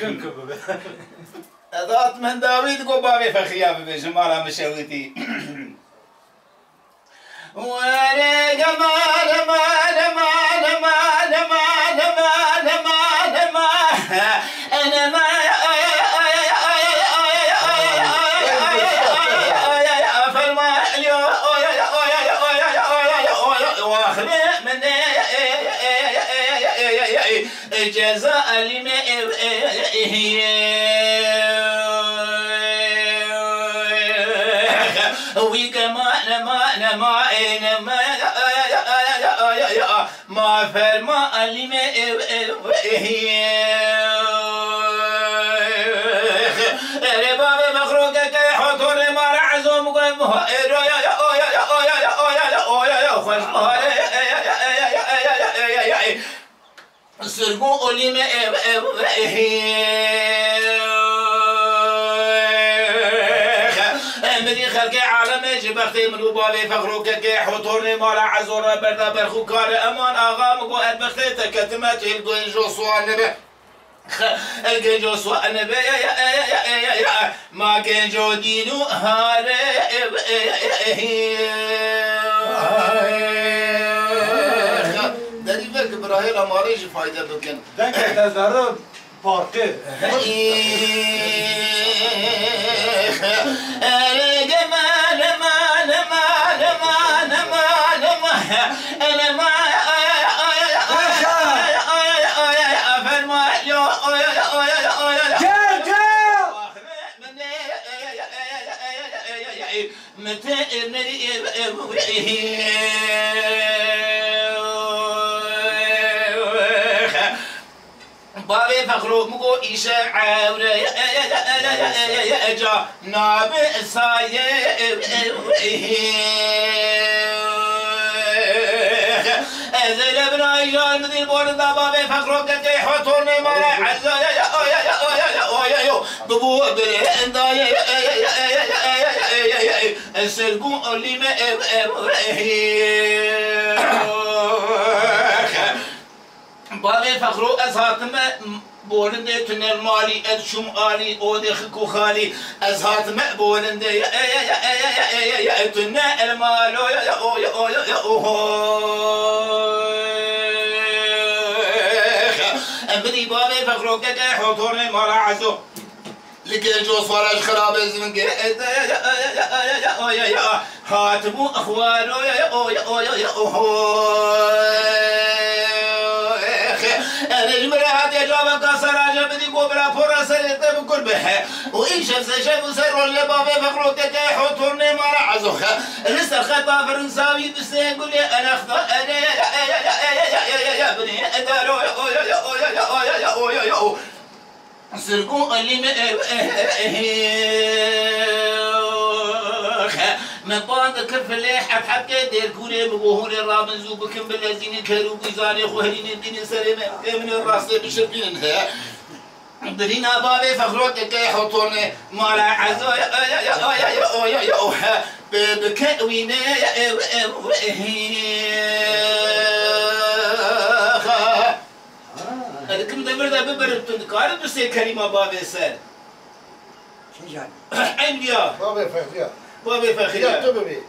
ممكن كبه ذات من داوود قو بابي فخريا ببيجم مالا مشاوتي وري جمال مال مال مال مال مال مال مال انا ما واخلق من جزاء لما ما فرما لما رباب مخروقك حضور ما رعزهم قمه سرقوا لما امري خلقي عالم جبختي من وبابي فخروك كي حضور ما رعزور بردا برخو كار امان آغا مقو ادبختي تكتمت الجنجو سوال نبي الجنجو سوال نبي ما جنجو دينو هاري داری برک برای راماریش فایده بکن. دنگ تزاره پارکه. بابي فخروق مقو إيشا عاورة جا ناب سايب أزل ابن إيجار مدير بورد بابي فخروق كي حطورني مرا عزا ببو برهن داي السرقو اللي ما بابي فخرو أزهاتم بولنده تنر مالي أدشم آلي أودي خكو خالي أزهاتم بولنده تنر المالو أمدي بابي فخرو كده حضورني مرا عزو لكن جو صارش خراب الزمن هاتمو أخوانو الجمرة هذه جوابك سراجة بدي قبرة فرصة لتبكر بها وإن شمس شمس سر اللبابة فخروك كي حطورني مرا عزوخة لسه الخطا فرنساوي بسين يقول لي أنا أخطأ أنا يا بني أدارو سرقوا اللي من بعد كرف اللي حب كدير كوني مقوهون الرابن زوبكم بالذين كانوا بيزاني خوهرين الدين سليم من الراس بشربين درينا بابي فخروك كي حطوني مالا عزو بكوينة كم دمر ده ببرتون كارد بس كريمة بابي سر شو جاني؟ عين بيا بابي فخريا بابي فخريا تو ببي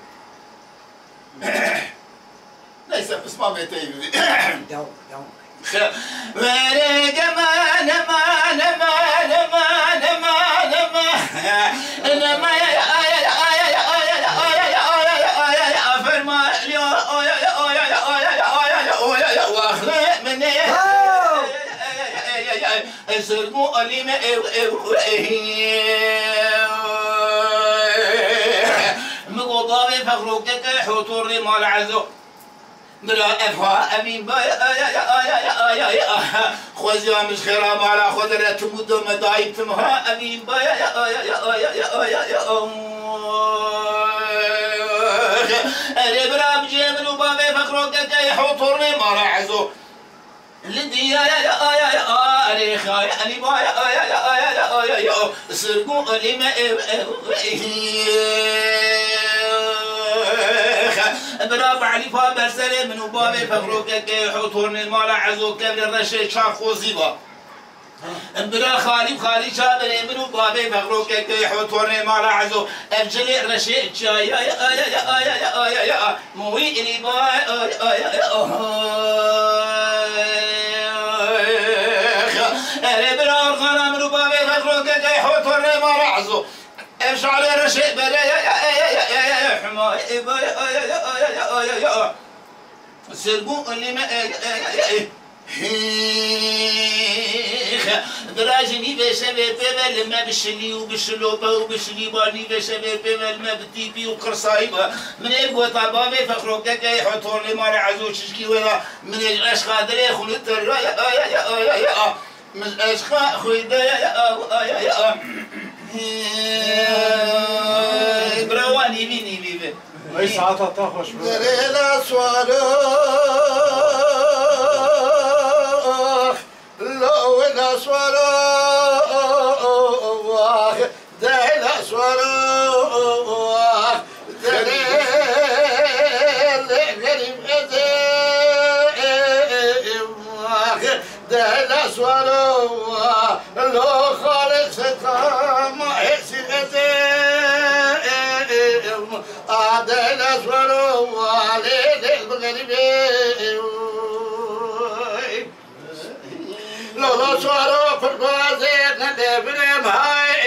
ليس بس ما ميتي دو وري جمال مان مان مان مان انا ما فرما واخلق مني سرقوا اللي ما مقوضاوي فخروك حطوري مال عزو بلا افها امين بايا خوزيا مش خراب على خضرة تمود مدايب تمها امين بايا انا برام جيمن وبابي فخروك كي حطوري مال عزو لدي أنا خاي أنا بايا سرقوا اللي ما براب علي فابر سلام من وبابي فخروك كي حطورني مال عزو كبل الرشيد شاف خوزيبا برا خالي شابر منو بابي فقروك كي حوتورني مال عزو أفجلي رشيد شاي يا موي إلي باي برا خالي منو بابي فقروك كي حوتورني مال عزو أفجلي رشيد بلا يا حماي يا سرقو اللي ما دراجني بشبه بمل ما بشلي وبشلوبه وبشلي باني بشبه بمل ما بتيبي وقرصايبه من ابو طبابي فخروك كي يحطون لي مال عزو ششكي ولا من ايش قادر ياخذ الترى يا من ايش خذ يا برواني ميني بيبي اي ساعتها تاخش درينا صاروخ لو صاروخ درينا صاروخ درينا صاروخ لو خالص ما يحسن عدل أسفل والد المغربي لولا صاروا في البازير ندبرم هاي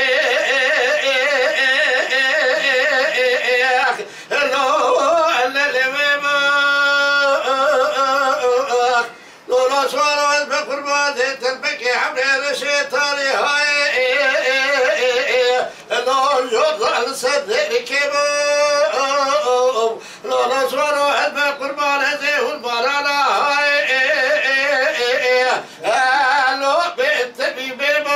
لولا صاروا في البازير تلبكي حبل الشيطاني هاي لو يضل صدرك لو نصروا حلب قربان زيه والبرانا هاي لو بنت بيبوك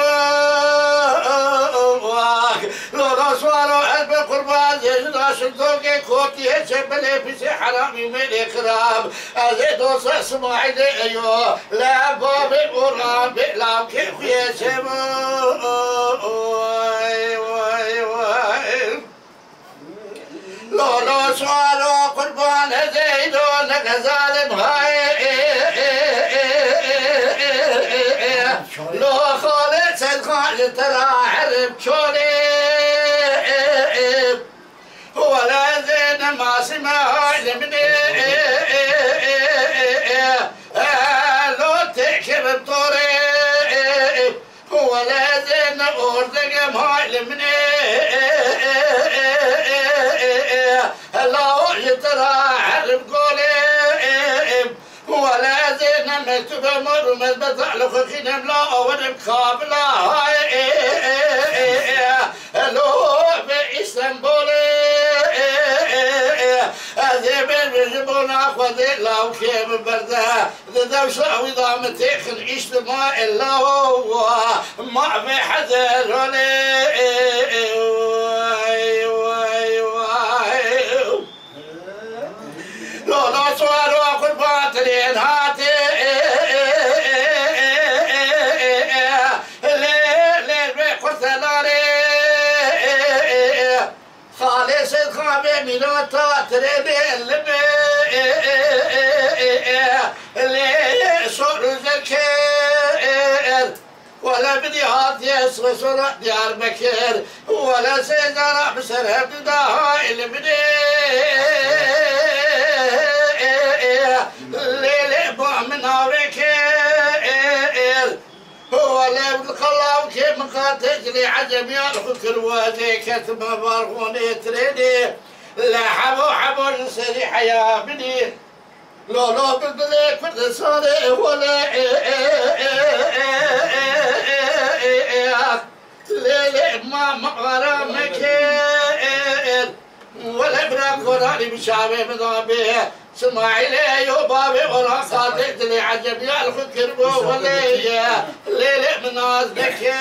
لو نصروا حلب قربان زيه ناشدوك كوتي هجبلي بسي حرامي من إكرام أزيد وصح سماعي أيوه لا بابي ورام بإعلام كيف يسمو لو سوالو قربان زيدون كظالم هاي لو خالد سيد خالد ترى حرب شولي ولا زين ما سمع هاي لمني لو تكشف الطريق ولا زين أرزق هاي لمني الله يترى حرب قولي ولا زين مكتوب مر ومثبت على خخين لا ونم قابلة هاي لو بإسطنبول أذيبين بجبونا أخوذي لو كيف برده ذا وشا وضام تيخن اجتماع إلا هو ما في حذر لو نصور وأقول باطلين هاتي ليل بيقول ثلاري خالص الخامي ميلوتا تريبي اللبي اللي صور ذكر ولا بدي هاتي يسوى سرع ديار بكر ولا سيزرع بسرعة داها اللي بدي الليل بوع من هوريكير هو اللي بالقلاو كيف مقاتجلي عجب يالخو كرواتي كتب بارغوني تريدي لا حبو نسري حيا بني لو بالبلي كل صاري ولا ليلي ما مغرامك ولا براك وراني بشعبي مضابي سماعي يو بابي ولا صادق لي عجب يا الخكر ولا ليلي من نازلك